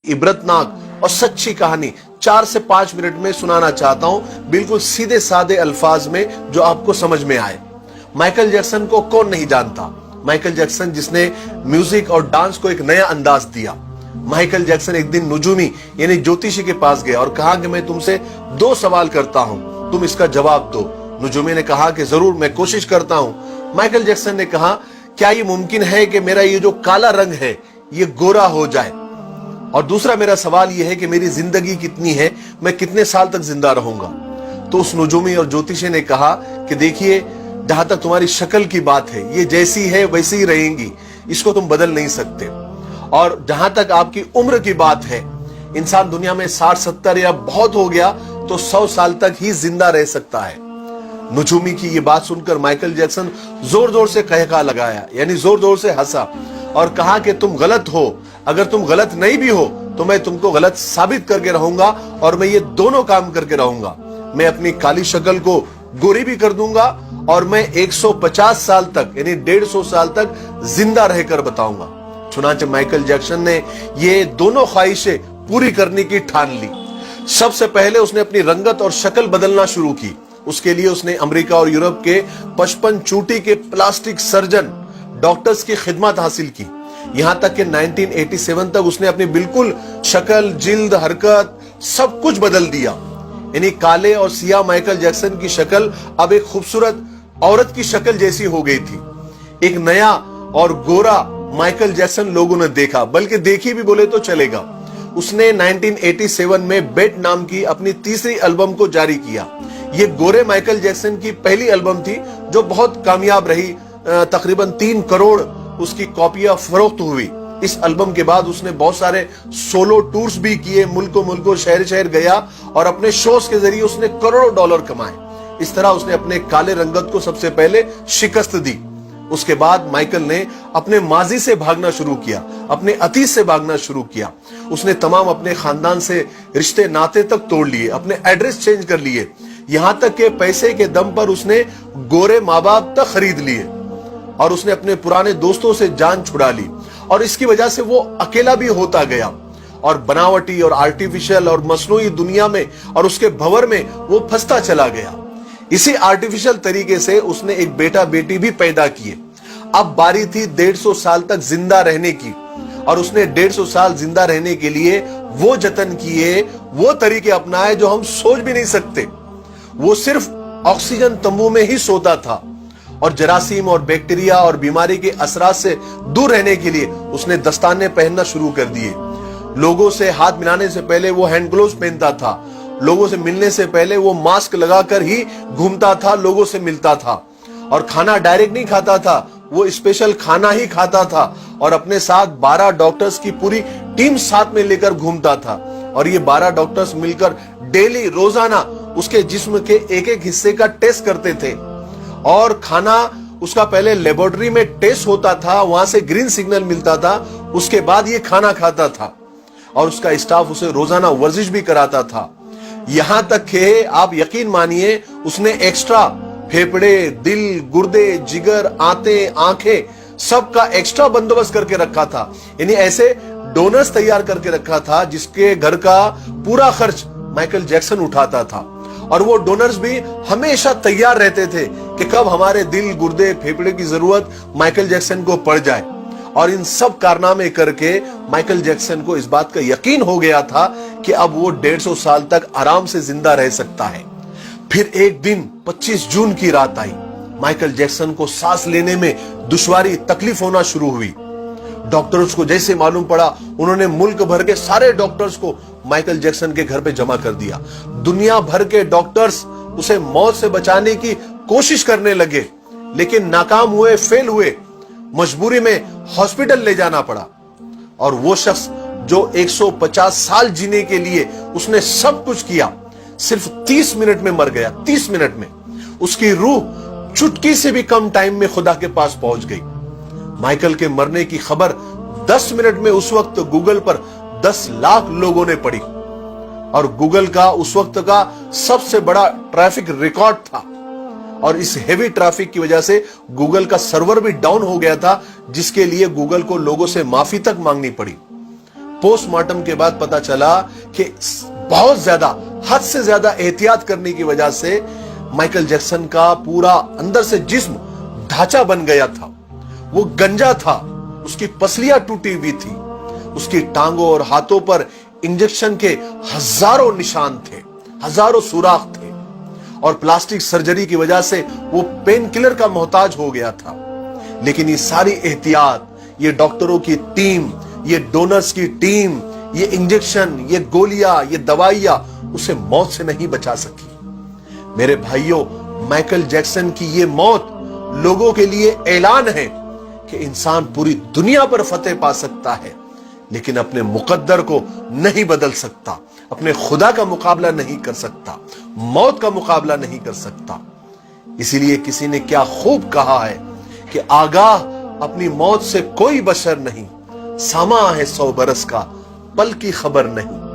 इबरतनाक और सच्ची कहानी 4 से 5 मिनट में सुनाना चाहता हूं, बिल्कुल सीधे साधे अल्फाज में जो आपको समझ में आए। माइकल जैक्सन को कौन नहीं जानता? माइकल जैक्सन जिसने म्यूजिक और डांस को एक नया अंदाज दिया। माइकल जैक्सन एक दिन नुजूमी यानी ज्योतिषी के पास गया और कहा कि मैं तुमसे 2 सवाल करता हूं, तुम इसका जवाब दो। नुजूमी ने कहा कि जरूर, मैं कोशिश करता हूं। माइकल जैक्सन ने कहा, क्या ये मुमकिन है कि मेरा ये जो काला रंग है ये गोरा हो जाए? और दूसरा मेरा सवाल यह है कि मेरी जिंदगी कितनी है, मैं कितने साल तक जिंदा रहूंगा? तो उस नुजूमी और ज्योतिषी ने कहा कि देखिए, जहां तक तुम्हारी शक्ल की बात है, ये जैसी है वैसी ही रहेंगी, इसको तुम बदल नहीं सकते। और जहां तक आपकी उम्र की बात है, इंसान दुनिया में 60-70 या बहुत हो गया तो 100 साल तक ही जिंदा रह सकता है। नुजूमी की ये बात सुनकर माइकल जैक्सन जोर जोर से कहका लगाया, यानी जोर जोर से हंसा और कहा कि तुम गलत हो। अगर तुम गलत नहीं भी हो तो मैं तुमको गलत साबित करके रहूंगा, और मैं ये दोनों काम करके रहूंगा। मैं अपनी काली शक्ल को गोरी भी कर दूंगा और मैं 150 साल तक यानी 150 साल तक जिंदा रहकर बताऊंगा। चुनांचे माइकल जैक्सन ने ये दोनों ख्वाहिशें पूरी करने की ठान ली। सबसे पहले उसने अपनी रंगत और शक्ल बदलना शुरू की। उसके लिए उसने अमेरिका और यूरोप के 55 चोटी के प्लास्टिक सर्जन डॉक्टर्स की खिदमत हासिल की। यहां तक कि 1987 तक उसने अपनी बिल्कुल शक्ल, जिल्द, हरकत सब कुछ बदल दिया। यानी काले और सियाह माइकल जैक्सन की शक्ल अब एक खूबसूरत औरत की शक्ल जैसी हो गई थी। एक नया और गोरा माइकल जैक्सन लोगों ने देखा, बल्कि देखी भी बोले तो चलेगा। उसने 1987 में बेट नाम की अपनी तीसरी एल्बम को जारी किया। यह गोरे माइकल जैक्सन की पहली एल्बम थी जो बहुत कामयाब रही। तकरीबन 3 करोड़ उसकी कॉपियां फरोख्त हुई। इस एल्बम के बाद उसने बहुत सारे सोलो टूर्स भी किए, मुल्कों मुल्कों, शहर शहर गया और अपने शोज के जरिए उसने करोड़ों डॉलर कमाए। इस तरह उसने अपने काले रंगत को सबसे पहले शिकस्त दी। उसके बाद माइकल ने अपने माजी से भागना शुरू किया, अपने अतीत से भागना शुरू किया। उसने तमाम अपने खानदान से रिश्ते नाते तक तोड़ लिए, अपने एड्रेस चेंज कर लिए, यहां तक के पैसे के दम पर उसने गोरे माँ बाप तक खरीद लिए और उसने अपने पुराने दोस्तों से जान छुड़ा ली। और इसकी वजह से वो अकेला भी होता गया और बनावटी और आर्टिफिशियल और मसनूई दुनिया में और उसके भंवर में वो फंसता चला गया। इसी आर्टिफिशियल तरीके से उसने एक बेटा बेटी भी पैदा किए। अब बारी थी 150 साल तक जिंदा रहने की, और उसने 150 साल जिंदा रहने के लिए वो जतन किए, वो तरीके अपनाए जो हम सोच भी नहीं सकते। वो सिर्फ ऑक्सीजन तंबू में ही सोता था और जरासीम और बैक्टीरिया और बीमारी के असरात से दूर रहने के लिए उसने दस्ताने पहनना शुरू कर दिए। लोगों से हाथ मिलाने से पहले वो हैंड ग्लोव्स पहनता था। लोगों से मिलने से पहले वो मास्क लगाकर ही घूमता था, लोगों से मिलता था। और खाना डायरेक्ट नहीं खाता था, वो स्पेशल खाना ही खाता था। और अपने साथ 12 डॉक्टर्स की पूरी टीम साथ में लेकर घूमता था। और ये 12 डॉक्टर्स मिलकर डेली, रोजाना उसके जिस्म के एक एक हिस्से का टेस्ट करते थे। और खाना उसका पहले लेबोरेटरी में टेस्ट होता था, वहां से ग्रीन सिग्नल मिलता था, उसके बाद ये खाना खाता था। और उसका स्टाफ उसे रोजाना वर्जिश भी कराता था। यहां तक कि आप यकीन मानिए, उसने एक्स्ट्रा फेफड़े, दिल, गुर्दे, जिगर, आंतें, आंखें सबका एक्स्ट्रा बंदोबस्त करके रखा था। यानी ऐसे डोनर्स तैयार करके रखा था जिसके घर का पूरा खर्च माइकल जैक्सन उठाता था। और वो डोनर्स भी हमेशा तैयार रहते थे कि कब हमारे दिल, गुर्दे, फेफड़े की जरूरत माइकल जैक्सन को पड़ जाए। और इन सब कारनामे करके माइकल जैक्सन को इस बात का यकीन हो गया था कि अब वो 150 साल तक आराम से जिंदा रह सकता है। फिर एक दिन 25 जून की रात आई। माइकल जैक्सन को सांस लेने में दुश्वारी, तकलीफ होना शुरू हुई। डॉक्टर्स को जैसे मालूम पड़ा, उन्होंने मुल्क भर के सारे डॉक्टर्स को माइकल जैक्सन के घर पे जमा कर दिया। दुनिया भर के डॉक्टर्स उसे मौत से बचाने की कोशिश करने लगे, लेकिन नाकाम हुए, फेल हुए। मजबूरी में हॉस्पिटल ले जाना पड़ा। और वो शख्स जो 150 साल जीने के लिए उसने सब कुछ किया, सिर्फ 30 मिनट में मर गया। 30 मिनट में उसकी रूह चुटकी से भी कम टाइम में खुदा के पास पहुंच गई। माइकल के मरने की खबर 10 मिनट में उस वक्त गूगल पर 10 लाख लोगों ने पढ़ी। और गूगल का उस वक्त का सबसे बड़ा ट्रैफिक रिकॉर्ड था। और इस हेवी ट्रैफिक की वजह से गूगल का सर्वर भी डाउन हो गया था, जिसके लिए गूगल को लोगों से माफी तक मांगनी पड़ी। पोस्ट मार्टम के बाद पता चला कि बहुत ज्यादा, हद से ज्यादा एहतियात करने की वजह से माइकल जैक्सन का पूरा अंदर से जिस्म ढांचा बन गया था। वो गंजा था, उसकी पसलियां टूटी हुई थी, उसकी टांगों और हाथों पर इंजेक्शन के हजारों निशान थे, हजारों सुराख थे, और प्लास्टिक सर्जरी की वजह से वो पेन किलर का मोहताज हो गया था। लेकिन ये सारी एहतियात, ये डॉक्टरों की टीम, ये डोनर्स की टीम, ये इंजेक्शन, ये गोलियां, ये दवाइयां उसे मौत से नहीं बचा सकी। मेरे भाइयों, माइकल जैक्सन की ये मौत लोगों के लिए ऐलान है कि इंसान पूरी दुनिया पर फतेह पा सकता है, लेकिन अपने मुकद्दर को नहीं बदल सकता, अपने खुदा का मुकाबला नहीं कर सकता, मौत का मुकाबला नहीं कर सकता। इसीलिए किसी ने क्या खूब कहा है कि आगाह अपनी मौत से कोई बशर नहीं, सामा है 100 बरस का, पल की खबर नहीं।